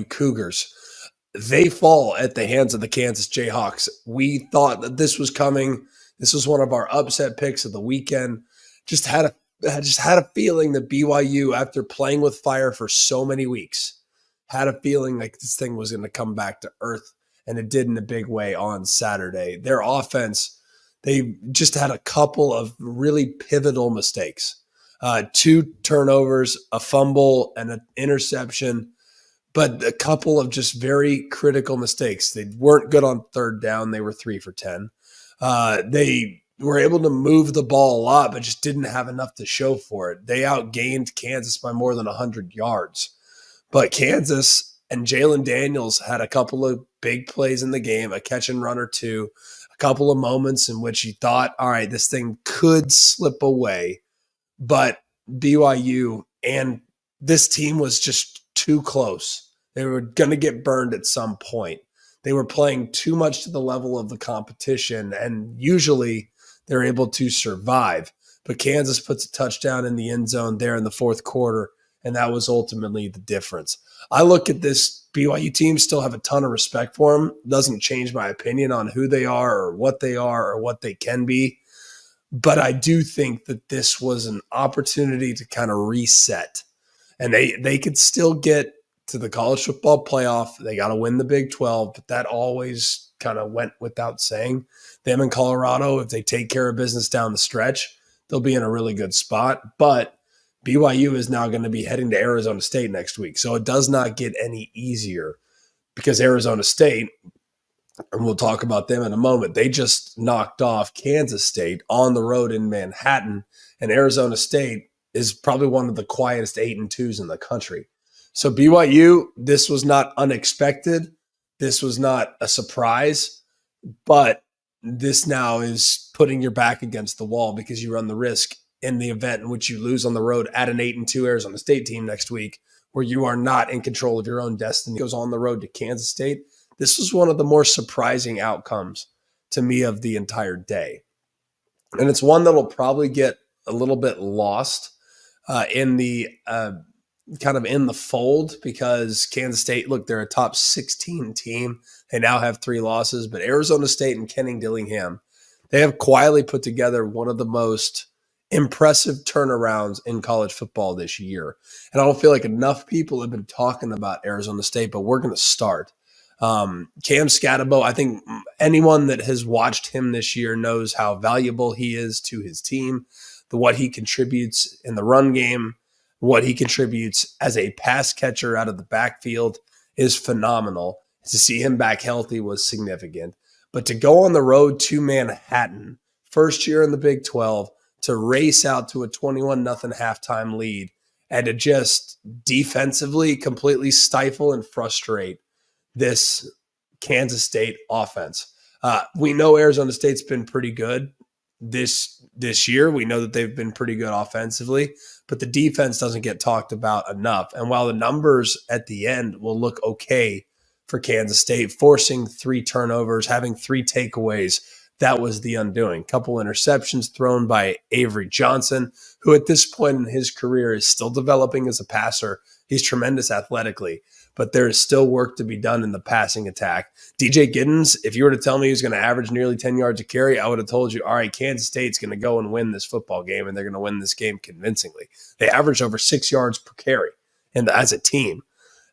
Cougars. They fall at the hands of the Kansas Jayhawks. We thought that this was coming. This was one of our upset picks of the weekend. I just had a feeling that BYU, after playing with fire for so many weeks, had a feeling like this thing was going to come back to earth, and it did in a big way on Saturday. Their offense, they just had a couple of really pivotal mistakes. 2 turnovers, a fumble, and an interception, but a couple of just very critical mistakes. They weren't good on third down. They were 3 for 10. They were able to move the ball a lot, but just didn't have enough to show for it. They outgained Kansas by more than 100 yards. But Kansas and Jalen Daniels had a couple of big plays in the game, a catch and run or two, a couple of moments in which you thought, all right, this thing could slip away. But BYU and this team was just too close. They were going to get burned at some point. They were playing too much to the level of the competition, and usually they're able to survive. But Kansas puts a touchdown in the end zone there in the fourth quarter, and that was ultimately the difference. I look at this BYU team, still have a ton of respect for them. Doesn't change my opinion on who they are or what they can be. But I do think that this was an opportunity to kind of reset. And they could still get to the college football playoff. They got to win the Big 12, but that always kind of went without saying. Them in Colorado, if they take care of business down the stretch, they'll be in a really good spot. But BYU is now going to be heading to Arizona State next week. So it does not get any easier because Arizona State, and we'll talk about them in a moment, they just knocked off Kansas State on the road in Manhattan, and Arizona State is probably one of the quietest 8-2s in the country. So BYU, this was not unexpected. This was not a surprise, but this now is putting your back against the wall because you run the risk in the event in which you lose on the road at an 8-2 Arizona State team next week, where you are not in control of your own destiny. It goes on the road to Kansas State. This was one of the more surprising outcomes to me of the entire day. And it's one that'll probably get a little bit lost in the kind of in the fold because Kansas State, look, they're a top 16 team. They now have 3 losses, but Arizona State and Kenny Dillingham, they have quietly put together one of the most impressive turnarounds in college football this year. And I don't feel like enough people have been talking about Arizona State, but we're going to start. Cam Scatabo, I think anyone that has watched him this year knows how valuable he is to his team, what he contributes in the run game, what he contributes as a pass catcher out of the backfield is phenomenal. To see him back healthy was significant. But to go on the road to Manhattan, first year in the Big 12, to race out to a 21-0 halftime lead and to just defensively completely stifle and frustrate this Kansas State offense. We know Arizona State's been pretty good this year. We know that they've been pretty good offensively, but the defense doesn't get talked about enough. And while the numbers at the end will look okay for Kansas State, forcing 3 turnovers, having 3 takeaways, that was the undoing. Couple interceptions thrown by Avery Johnson, who at this point in his career is still developing as a passer. He's tremendous athletically, but there is still work to be done in the passing attack. DJ Giddens, if you were to tell me he was going to average nearly 10 yards a carry, I would have told you, all right, Kansas State's going to go and win this football game, and they're going to win this game convincingly. They averaged over 6 yards per carry as a team.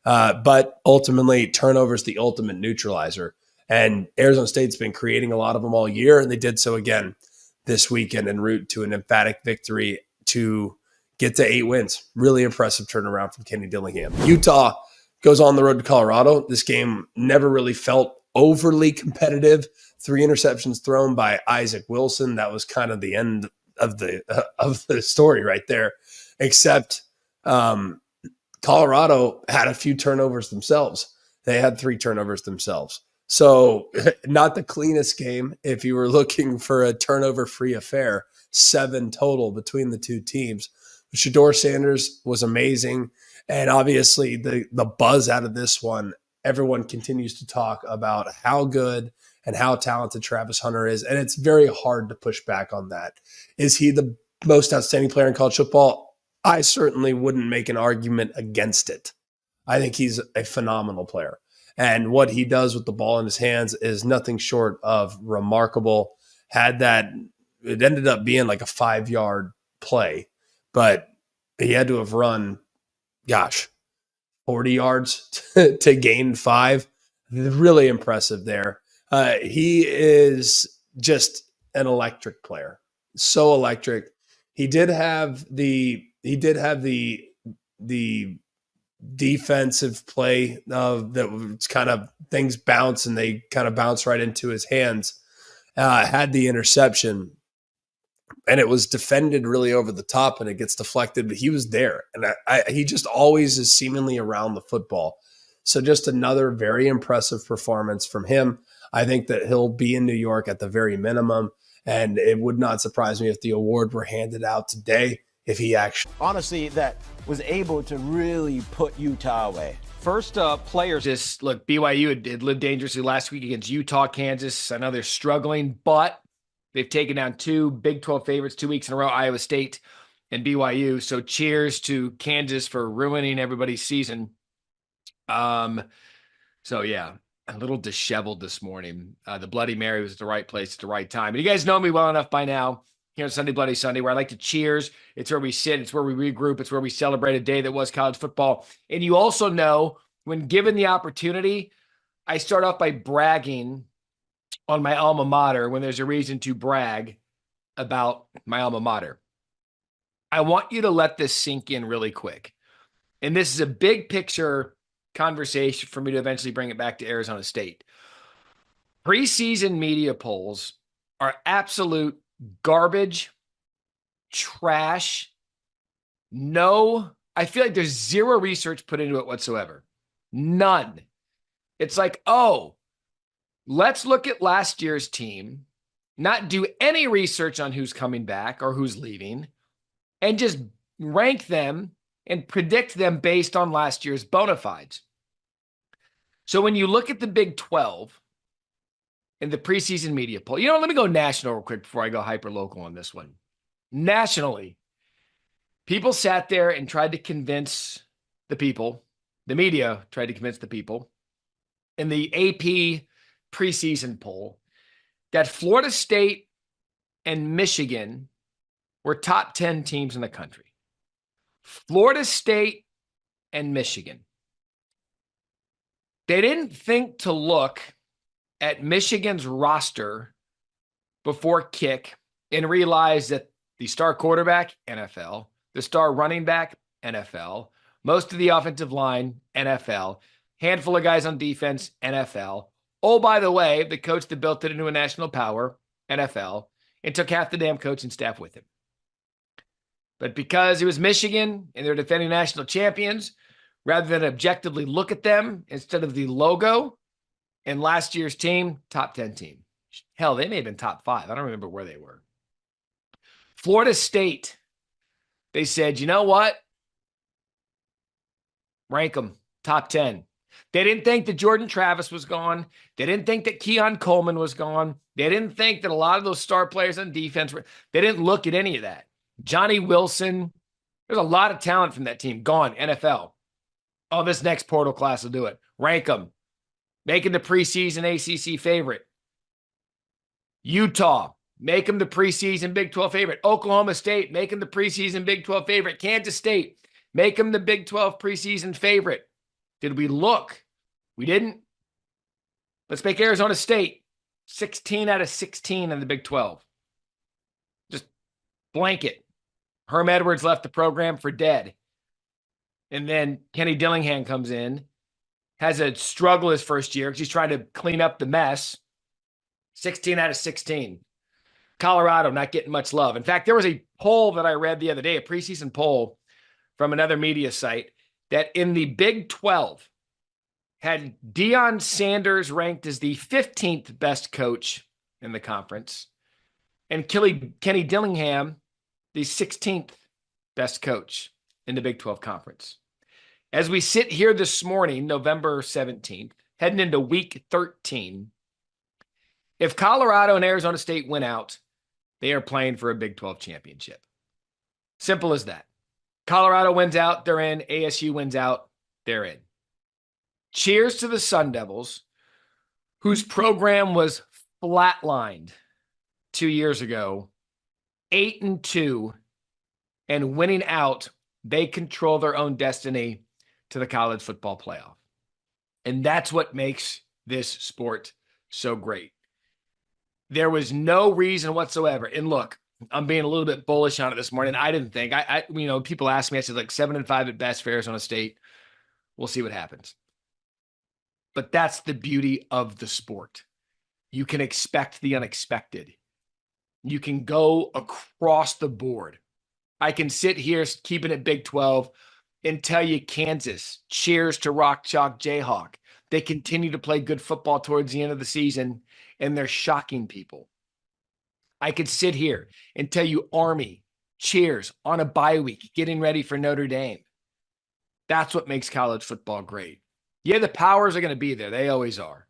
But ultimately, turnover's the ultimate neutralizer. And Arizona State's been creating a lot of them all year, and they did so again this weekend en route to an emphatic victory to get to 8 wins. Really impressive turnaround from Kenny Dillingham. Utah goes on the road to Colorado. This game never really felt overly competitive. 3 interceptions thrown by Isaac Wilson. That was kind of the end of the story right there, except Colorado had a few turnovers themselves. They had 3 turnovers themselves. So not the cleanest game if you were looking for a turnover-free affair, 7 total between the 2 teams. Shedeur Sanders was amazing. And obviously the buzz out of this one, everyone continues to talk about how good and how talented Travis Hunter is. And it's very hard to push back on that. Is he the most outstanding player in college football? I certainly wouldn't make an argument against it. I think he's a phenomenal player. And what he does with the ball in his hands is nothing short of remarkable. Had that, it ended up being like a 5-yard play, but he had to have run, gosh, 40 yards to gain 5. Really impressive there. He is just an electric player. So electric. He did have the defensive play that was kind of things bounce and they kind of bounce right into his hands. Had the interception and it was defended really over the top and it gets deflected, but he was there. And he just always is seemingly around the football. So just another very impressive performance from him. I think that he'll be in New York at the very minimum. And it would not surprise me if the award were handed out today, if he actually. Honestly, that was able to really put Utah away. First players, just look, BYU had lived dangerously last week against Utah, Kansas. I know they're struggling, but they've taken down 2 Big 12 favorites 2 weeks in a row, Iowa State and BYU. So cheers to Kansas for ruining everybody's season. So yeah, a little disheveled this morning. The Bloody Mary was at the right place at the right time. And you guys know me well enough by now here on Sunday Bloody Sunday, where I like to cheers. It's where we sit. It's where we regroup. It's where we celebrate a day that was college football. And you also know when given the opportunity, I start off by bragging on my alma mater when there's a reason to brag about my alma mater. I want you to let this sink in really quick. And this is a big picture conversation for me to eventually bring it back to Arizona State. Preseason media polls are absolute garbage, trash. No, I feel like there's zero research put into it whatsoever. None. It's like, oh, let's look at last year's team, not do any research on who's coming back or who's leaving, and just rank them and predict them based on last year's bona fides. So when you look at the Big 12 in the preseason media poll, let me go national real quick before I go hyper-local on this one. Nationally, people sat there and tried to convince the people, the media tried to convince the people in the AP preseason poll that Florida State and Michigan were top 10 teams in the country. Florida State and Michigan. They didn't think to look at Michigan's roster before kick and realize that the star quarterback, NFL, the star running back, NFL, most of the offensive line, NFL, handful of guys on defense, NFL. Oh, by the way, the coach that built it into a national power, NFL, and took half the damn coaching staff with him. But because it was Michigan and they're defending national champions, rather than objectively look at them instead of the logo and last year's team, top 10 team. Hell, they may have been top 5. I don't remember where they were. Florida State, they said, you know what? Rank them top 10. They didn't think that Jordan Travis was gone. They didn't think that Keon Coleman was gone. They didn't think that a lot of those star players on defense were. They didn't look at any of that. Johnny Wilson, there's a lot of talent from that team gone, NFL. Oh, this next portal class will do it. Rank them. Making the preseason ACC favorite. Utah, make them the preseason Big 12 favorite. Oklahoma State, make them the preseason Big 12 favorite. Kansas State, make them the Big 12 preseason favorite. Did we look? We didn't. Let's make Arizona State 16 out of 16 in the Big 12. Just blanket. Herm Edwards left the program for dead. And then Kenny Dillingham comes in, has a struggle his first year because he's trying to clean up the mess. 16 out of 16. Colorado not getting much love. In fact, there was a poll that I read the other day, a preseason poll from another media site, that in the Big 12 had Deion Sanders ranked as the 15th best coach in the conference and Kenny Dillingham the 16th best coach in the Big 12 conference. As we sit here this morning, November 17th, heading into week 13, if Colorado and Arizona State win out, they are playing for a Big 12 championship. Simple as that. Colorado wins out, they're in. ASU wins out, they're in. Cheers to the Sun Devils, whose program was flatlined 2 years ago, 8-2, and winning out. They control their own destiny to the college football playoff. And that's what makes this sport so great. There was no reason whatsoever. And look, I'm being a little bit bullish on it this morning. I didn't think. People ask me, I said like 7-5 at best for Arizona State. We'll see what happens. But that's the beauty of the sport. You can expect the unexpected. You can go across the board. I can sit here keeping it Big 12 and tell you Kansas, cheers to Rock Chalk Jayhawk. They continue to play good football towards the end of the season, and they're shocking people. I could sit here and tell you Army, cheers on a bye week, getting ready for Notre Dame. That's what makes college football great. Yeah, the powers are going to be there. They always are.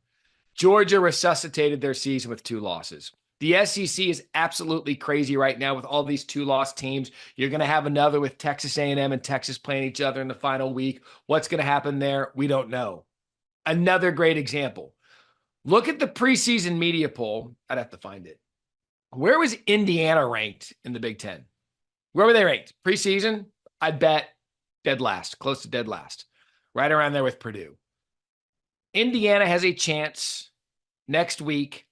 Georgia resuscitated their season with 2 losses. The SEC is absolutely crazy right now with all these 2-loss teams. You're going to have another with Texas A&M and Texas playing each other in the final week. What's going to happen there? We don't know. Another great example. Look at the preseason media poll. I'd have to find it. Where was Indiana ranked in the Big Ten? Where were they ranked? Preseason? I'd bet dead last, close to dead last. Right around there with Purdue. Indiana has a chance next week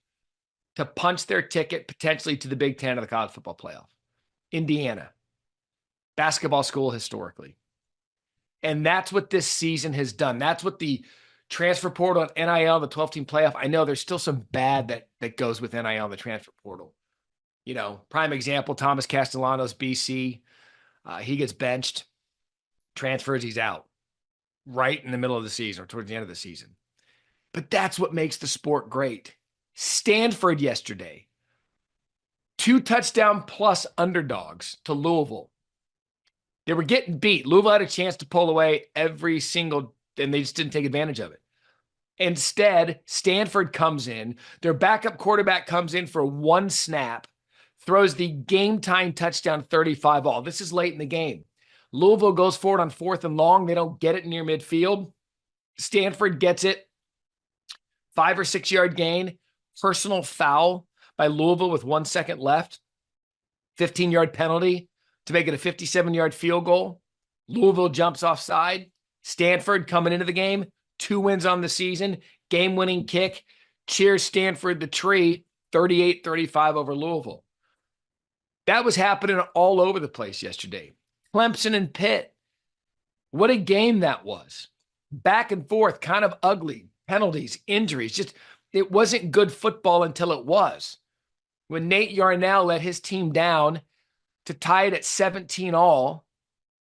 to punch their ticket potentially to the Big Ten of the college football playoff. Indiana, basketball school historically. And that's what this season has done. That's what the transfer portal and NIL, the 12-team playoff, I know there's still some bad that goes with NIL and the transfer portal. You know, prime example, Thomas Castellanos, BC. He gets benched, transfers, he's out right in the middle of the season or towards the end of the season. But that's what makes the sport great. Stanford yesterday, 2 touchdown plus underdogs to Louisville. They were getting beat. Louisville had a chance to pull away every single, and they just didn't take advantage of it. Instead, Stanford comes in. Their backup quarterback comes in for 1 snap, throws the game-time touchdown 35-all. This is late in the game. Louisville goes forward on 4th and long. They don't get it near midfield. Stanford gets it. 5 or 6 yard gain. Personal foul by Louisville with 1 second left. 15-yard penalty to make it a 57-yard field goal. Louisville jumps offside. Stanford coming into the game, 2 wins on the season, game-winning kick. Cheers Stanford the tree, 38-35 over Louisville. That was happening all over the place yesterday. Clemson and Pitt. What a game that was. Back and forth, kind of ugly. Penalties, injuries, just it wasn't good football until it was. When Nate Yarnell let his team down to tie it at 17-all